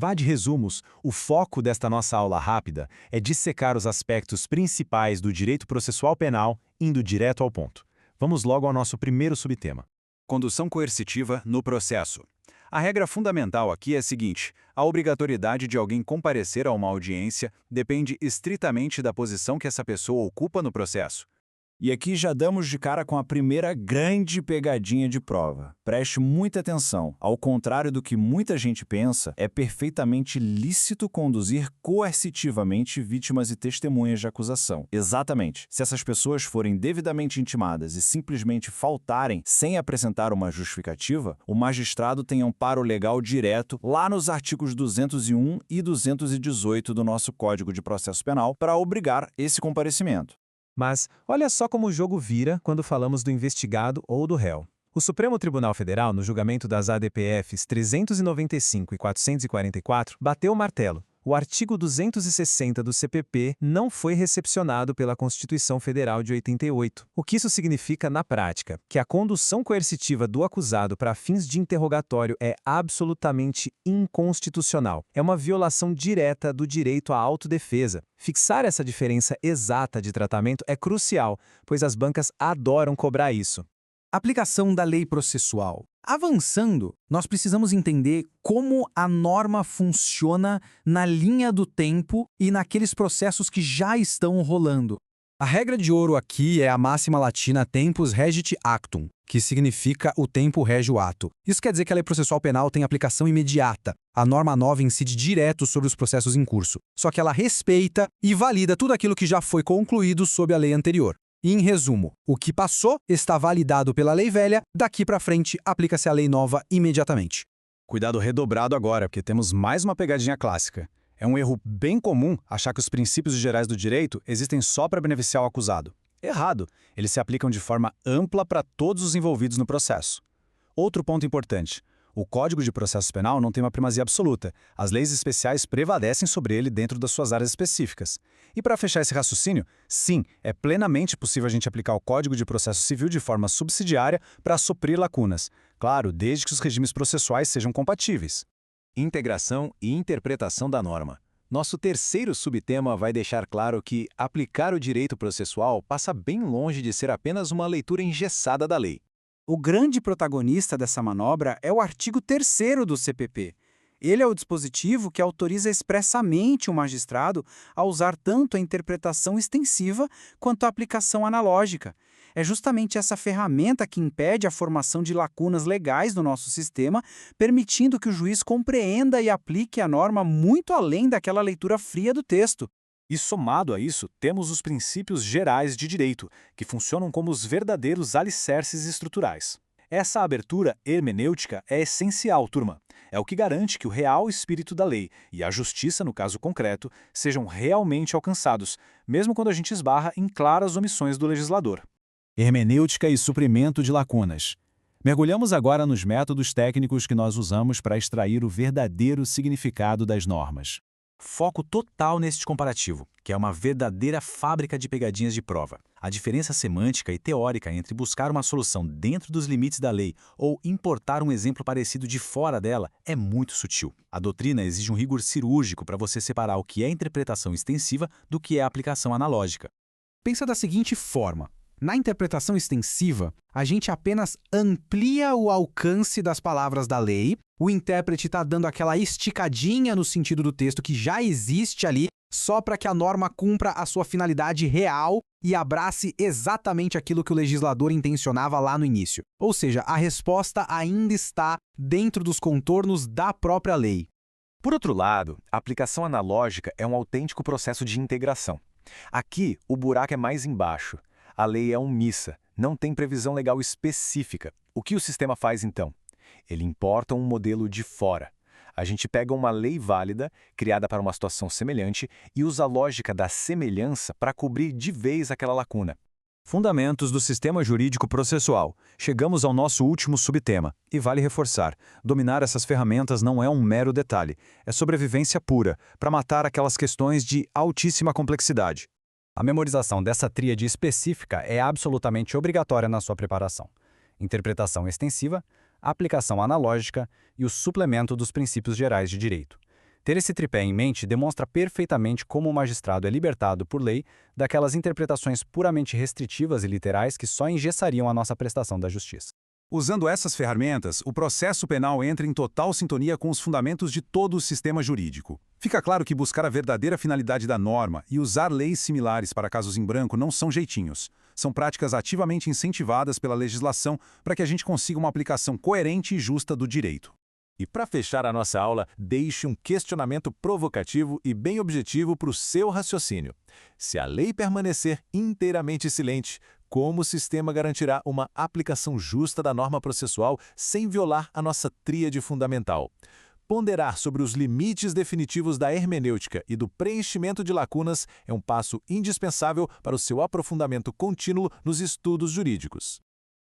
Vá de resumos, o foco desta nossa aula rápida é dissecar os aspectos principais do direito processual penal, indo direto ao ponto. Vamos logo ao nosso primeiro subtema. Condução coercitiva no processo. A regra fundamental aqui é a seguinte: a obrigatoriedade de alguém comparecer a uma audiência depende estritamente da posição que essa pessoa ocupa no processo. E aqui já damos de cara com a primeira grande pegadinha de prova. Preste muita atenção. Ao contrário do que muita gente pensa, é perfeitamente lícito conduzir coercitivamente vítimas e testemunhas de acusação. Exatamente. Se essas pessoas forem devidamente intimadas e simplesmente faltarem sem apresentar uma justificativa, o magistrado tem amparo legal direto lá nos artigos 201 e 218 do nosso Código de Processo Penal para obrigar esse comparecimento. Mas olha só como o jogo vira quando falamos do investigado ou do réu. O Supremo Tribunal Federal, no julgamento das ADPFs 395 e 444, bateu o martelo. O artigo 260 do CPP não foi recepcionado pela Constituição Federal de 88. O que isso significa na prática? Que a condução coercitiva do acusado para fins de interrogatório é absolutamente inconstitucional. É uma violação direta do direito à autodefesa. Fixar essa diferença exata de tratamento é crucial, pois as bancas adoram cobrar isso. Aplicação da lei processual. Avançando, nós precisamos entender como a norma funciona na linha do tempo e naqueles processos que já estão rolando. A regra de ouro aqui é a máxima latina tempus regit actum, que significa o tempo rege o ato. Isso quer dizer que a lei processual penal tem aplicação imediata. A norma nova incide direto sobre os processos em curso, só que ela respeita e valida tudo aquilo que já foi concluído sob a lei anterior. E, em resumo, o que passou está validado pela lei velha, daqui para frente aplica-se a lei nova imediatamente. Cuidado redobrado agora, porque temos mais uma pegadinha clássica. É um erro bem comum achar que os princípios gerais do direito existem só para beneficiar o acusado. Errado. Eles se aplicam de forma ampla para todos os envolvidos no processo. Outro ponto importante. O Código de Processo Penal não tem uma primazia absoluta. As leis especiais prevalecem sobre ele dentro das suas áreas específicas. E para fechar esse raciocínio, sim, é plenamente possível a gente aplicar o Código de Processo Civil de forma subsidiária para suprir lacunas. Claro, desde que os regimes processuais sejam compatíveis. Integração e interpretação da norma. Nosso terceiro subtema vai deixar claro que aplicar o direito processual passa bem longe de ser apenas uma leitura engessada da lei. O grande protagonista dessa manobra é o artigo 3º do CPP. Ele é o dispositivo que autoriza expressamente o magistrado a usar tanto a interpretação extensiva quanto a aplicação analógica. É justamente essa ferramenta que impede a formação de lacunas legais no nosso sistema, permitindo que o juiz compreenda e aplique a norma muito além daquela leitura fria do texto. E somado a isso, temos os princípios gerais de direito, que funcionam como os verdadeiros alicerces estruturais. Essa abertura hermenêutica é essencial, turma. É o que garante que o real espírito da lei e a justiça, no caso concreto, sejam realmente alcançados, mesmo quando a gente esbarra em claras omissões do legislador. Hermenêutica e suprimento de lacunas. Mergulhamos agora nos métodos técnicos que nós usamos para extrair o verdadeiro significado das normas. Foco total neste comparativo, que é uma verdadeira fábrica de pegadinhas de prova. A diferença semântica e teórica entre buscar uma solução dentro dos limites da lei ou importar um exemplo parecido de fora dela é muito sutil. A doutrina exige um rigor cirúrgico para você separar o que é interpretação extensiva do que é aplicação analógica. Pensa da seguinte forma. Na interpretação extensiva, a gente apenas amplia o alcance das palavras da lei, o intérprete está dando aquela esticadinha no sentido do texto que já existe ali, só para que a norma cumpra a sua finalidade real e abrace exatamente aquilo que o legislador intencionava lá no início. Ou seja, a resposta ainda está dentro dos contornos da própria lei. Por outro lado, a aplicação analógica é um autêntico processo de integração. Aqui, o buraco é mais embaixo. A lei é omissa, não tem previsão legal específica. O que o sistema faz, então? Ele importa um modelo de fora. A gente pega uma lei válida, criada para uma situação semelhante, e usa a lógica da semelhança para cobrir de vez aquela lacuna. Fundamentos do sistema jurídico processual. Chegamos ao nosso último subtema. E vale reforçar, dominar essas ferramentas não é um mero detalhe. É sobrevivência pura, para matar aquelas questões de altíssima complexidade. A memorização dessa tríade específica é absolutamente obrigatória na sua preparação. Interpretação extensiva, aplicação analógica e o suplemento dos princípios gerais de direito. Ter esse tripé em mente demonstra perfeitamente como o magistrado é libertado por lei daquelas interpretações puramente restritivas e literais que só engessariam a nossa prestação da justiça. Usando essas ferramentas, o processo penal entra em total sintonia com os fundamentos de todo o sistema jurídico. Fica claro que buscar a verdadeira finalidade da norma e usar leis similares para casos em branco não são jeitinhos. São práticas ativamente incentivadas pela legislação para que a gente consiga uma aplicação coerente e justa do direito. E para fechar a nossa aula, deixe um questionamento provocativo e bem objetivo para o seu raciocínio. Se a lei permanecer inteiramente silente, como o sistema garantirá uma aplicação justa da norma processual sem violar a nossa tríade fundamental? Ponderar sobre os limites definitivos da hermenêutica e do preenchimento de lacunas é um passo indispensável para o seu aprofundamento contínuo nos estudos jurídicos.